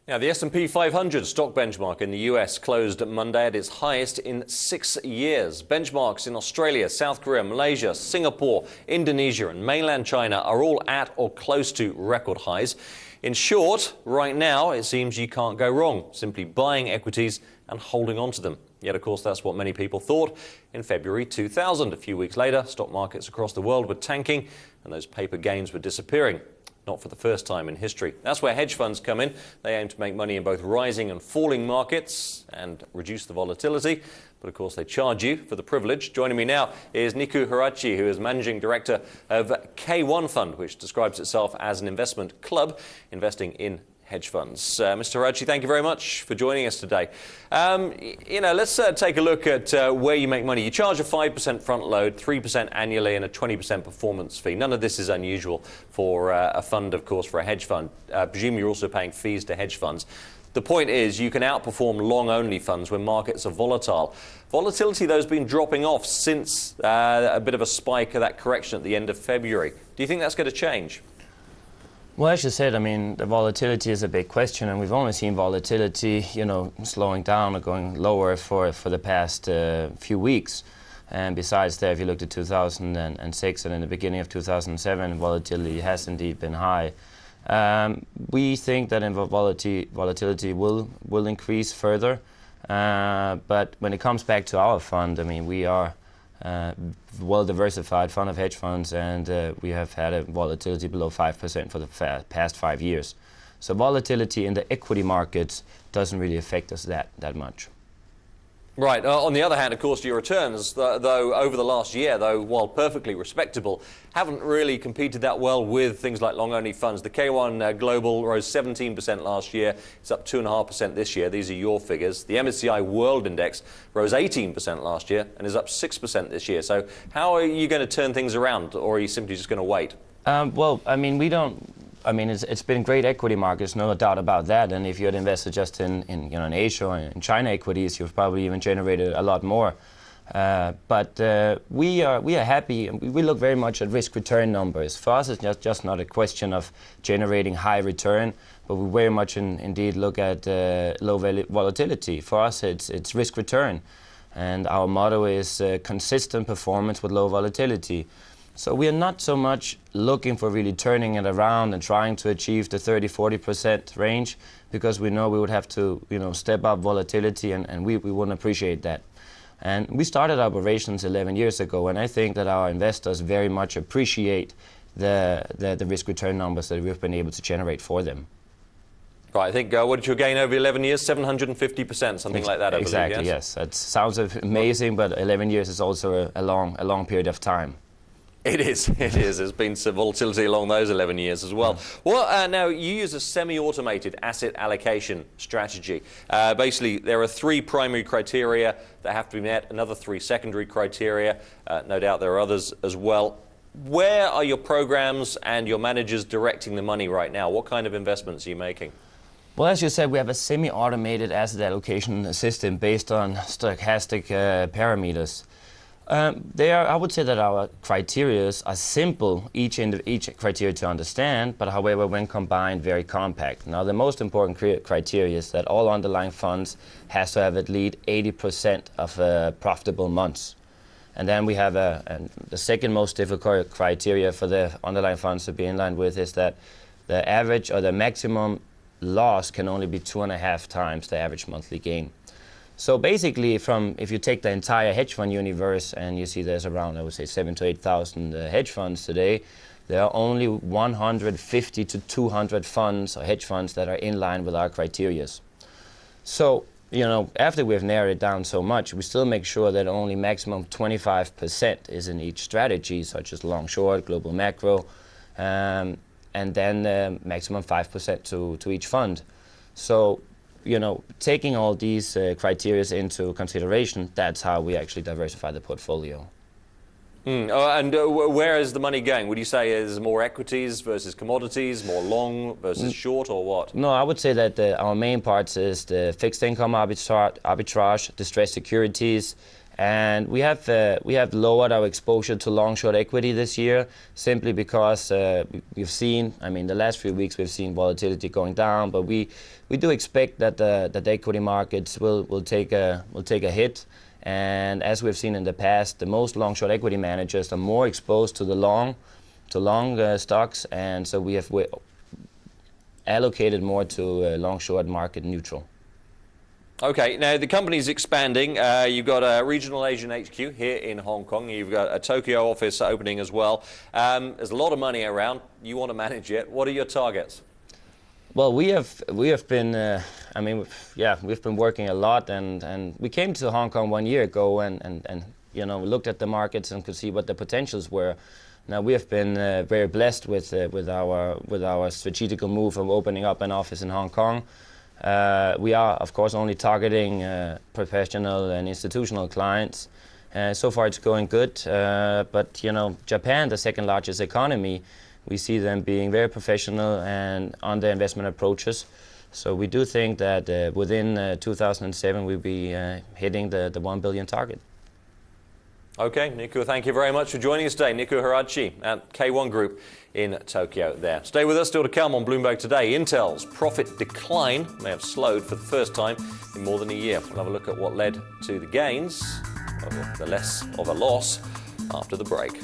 Now, the S&P 500 stock benchmark in the US closed Monday at its highest in 6 years. Benchmarks in Australia, South Korea, Malaysia, Singapore, Indonesia and mainland China are all at or close to record highs. In short, right now, it seems you can't go wrong, simply buying equities and holding on to them. Yet, of course, that's what many people thought in February 2000. A few weeks later, stock markets across the world were tanking and those paper gains were disappearing. Not for the first time in history. That's where hedge funds come in. They aim to make money in both rising and falling markets and reduce the volatility. But of course, they charge you for the privilege. Joining me now is Nicu Harajchi, who is Managing Director of K1 Fund, which describes itself as an investment club investing in hedge funds. Mr. Harajchi, thank you very much for joining us today. Let's take a look at where you make money. You charge a 5% front load, 3% annually, and a 20% performance fee. None of this is unusual for a fund, of course, for a hedge fund. Presume you're also paying fees to hedge funds. The point is you can outperform long-only funds when markets are volatile. Volatility, though, has been dropping off since a bit of a spike of that correction at the end of February. Do you think that's going to change? Well, as you said, I mean, the volatility is a big question, and we've only seen volatility, slowing down or going lower for the past few weeks. And besides that, if you looked at 2006 and in the beginning of 2007, volatility has indeed been high. We think that volatility will increase further, but when it comes back to our fund, I mean, we are well-diversified fund of hedge funds, and we have had a volatility below 5% for the past 5 years. So volatility in the equity markets doesn't really affect us that much. Right. On the other hand, of course, your returns, though over the last year, while perfectly respectable, haven't really competed that well with things like long-only funds. The K1 Global rose 17% last year. It's up 2.5% this year. These are your figures. The MSCI World Index rose 18% last year and is up 6% this year. So how are you going to turn things around, or are you simply just going to wait? Well, I mean, it's been great equity markets, no doubt about that. And if you had invested just in Asia or in China equities, you've probably even generated a lot more. But we are happy, and we look very much at risk-return numbers. For us, it's just not a question of generating high return, but we very much indeed look at low volatility. For us, it's risk-return, and our motto is consistent performance with low volatility. So we are not so much looking for really turning it around and trying to achieve the 30–40% range, because we know we would have to step up volatility, and we wouldn't appreciate that. And we started operations 11 years ago, and I think that our investors very much appreciate the risk-return numbers that we've been able to generate for them. Right, I think, what did you gain over 11 years? 750%, something like that, I believe, exactly, yes. That sounds amazing, but 11 years is also a long period of time. It is. There's been some volatility along those 11 years as well. Well, now, you use a semi-automated asset allocation strategy. Basically, there are 3 primary criteria that have to be met, another 3 secondary criteria. No doubt there are others as well. Where are your programs and your managers directing the money right now? What kind of investments are you making? Well, as you said, we have a semi-automated asset allocation system based on stochastic parameters. I would say that our criteria are simple, each criteria to understand, but however, when combined, very compact. Now, the most important criteria is that all underlying funds has to have at least 80% of profitable months. And then we have the second most difficult criteria for the underlying funds to be in line with is that the average or the maximum loss can only be 2.5 times the average monthly gain. So basically, if you take the entire hedge fund universe, and you see there's around, I would say, 7,000 to 8,000 hedge funds today, there are only 150 to 200 funds or hedge funds that are in line with our criteria. So, after we've narrowed it down so much, we still make sure that only maximum 25% is in each strategy, such as long, short, global, macro, and then maximum 5% to each fund. So, taking all these criteria into consideration, that's how we actually diversify the portfolio. Where is the money going? Would you say is more equities versus commodities, more long versus short, or what? No, I would say that our main parts is the fixed income arbitrage, distressed securities, And we have lowered our exposure to long-short equity this year simply because we've seen, I mean, the last few weeks we've seen volatility going down, but we do expect that the equity markets will take a hit. And as we've seen in the past, the most long-short equity managers are more exposed to the long stocks, and so we allocated more to long-short market neutral. Okay, now the company's expanding. You've got a regional Asian HQ here in Hong Kong. You've got a Tokyo office opening as well. There's a lot of money around. You want to manage it. What are your targets? Well, we have been, we've been working a lot, and we came to Hong Kong 1 year ago, and we looked at the markets and could see what the potentials were. Now we have been very blessed with our strategical move of opening up an office in Hong Kong. We are, of course, only targeting professional and institutional clients. So far, it's going good. But Japan, the second largest economy, we see them being very professional and on their investment approaches. So we do think that within 2007, we'll be hitting the 1 billion target. Okay, Nicu, thank you very much for joining us today. Nicu Harajchi at K1 Group in Tokyo there. Stay with us, still to come on Bloomberg today. Intel's profit decline may have slowed for the first time in more than a year. We'll have a look at what led to the gains, the less of a loss, after the break.